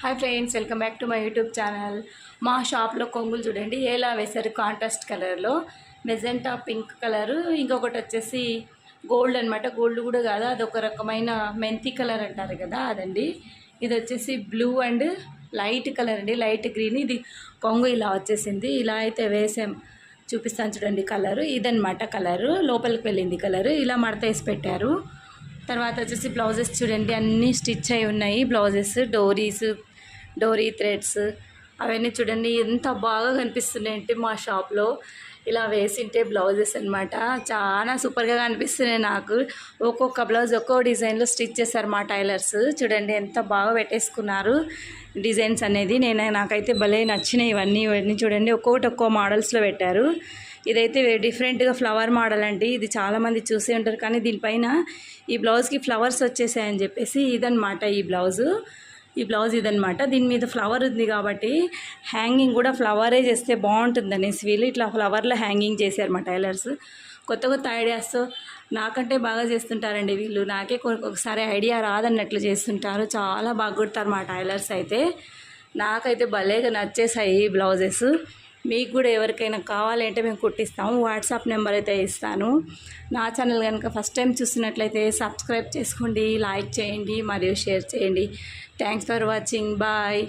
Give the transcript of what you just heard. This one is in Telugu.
Hi friends, welcome back to my YouTube channel. మా షాప్లో కొంగులు చూడండి ఎలా వేశారు, కాంట్రాస్ట్ కలర్లో మెజెంటా పింక్ కలరు, ఇంకొకటి వచ్చేసి గోల్డ్ అనమాట. గోల్డ్ కూడా కాదు, అదొక రకమైన మెంతి కలర్ అంటారు కదా, అదండి. ఇది వచ్చేసి బ్లూ అండ్ లైట్ కలర్ అండి, లైట్ గ్రీన్. ఇది కొంగు ఇలా వచ్చేసింది. ఇలా అయితే వేసాం, చూపిస్తాను చూడండి. కలరు ఇదనమాట, కలరు లోపలికి వెళ్ళింది కలరు. ఇలా మడత వేసి పెట్టారు. తర్వాత వచ్చేసి బ్లౌజెస్ చూడండి, అన్నీ స్టిచ్ అయి ఉన్నాయి. బ్లౌజెస్ డోరీ థ్రెడ్స్ అవన్నీ చూడండి ఎంత బాగా కనిపిస్తున్నాయి అంటే మా షాప్లో ఇలా వేసింటే బ్లౌజెస్ అనమాట. చాలా సూపర్గా కనిపిస్తున్నాయి నాకు. ఒక్కొక్క బ్లౌజ్ ఒక్కో డిజైన్లో స్టిచ్ చేశారు మా టైలర్స్. చూడండి ఎంత బాగా పెట్టేసుకున్నారు డిజైన్స్ అనేది. నాకైతే భలే నచ్చినాయి ఇవన్నీ చూడండి, ఒక్కో మోడల్స్లో పెట్టారు. ఇదైతే డిఫరెంట్గా ఫ్లవర్ మోడల్ అండి. ఇది చాలామంది చూసే ఉంటారు, కానీ దీనిపైన ఈ బ్లౌజ్కి ఫ్లవర్స్ వచ్చేసాయని చెప్పేసి ఇదనమాట ఈ బ్లౌజ్ ఇదనమాట. దీని మీద ఫ్లవర్ ఉంది కాబట్టి హ్యాంగింగ్ కూడా ఫ్లవరే చేస్తే బాగుంటుంది అనేసి వీళ్ళు ఇట్లా ఫ్లవర్లో హ్యాంగింగ్ చేశారు మా టైలర్స్. కొత్త ఐడియాస్తో నాకంటే బాగా చేస్తుంటారండి వీళ్ళు. నాకే ఒకసారి ఐడియా రాదన్నట్లు చేస్తుంటారు. చాలా బాగా కుడతారు మా టైలర్స్ అయితే. నాకైతే భలేగా నచ్చేసాయి ఈ బ్లౌజెస్. మీకు కూడా ఎవరికైనా కావాలంటే మేము కుట్టిస్తాము. వాట్సాప్ నెంబర్ అయితే ఇస్తాను. నా ఛానల్ కనుక ఫస్ట్ టైం చూస్తున్నట్లయితే సబ్స్క్రైబ్ చేసుకోండి, లైక్ చేయండి మరియు షేర్ చేయండి. Thanks for watching. బాయ్.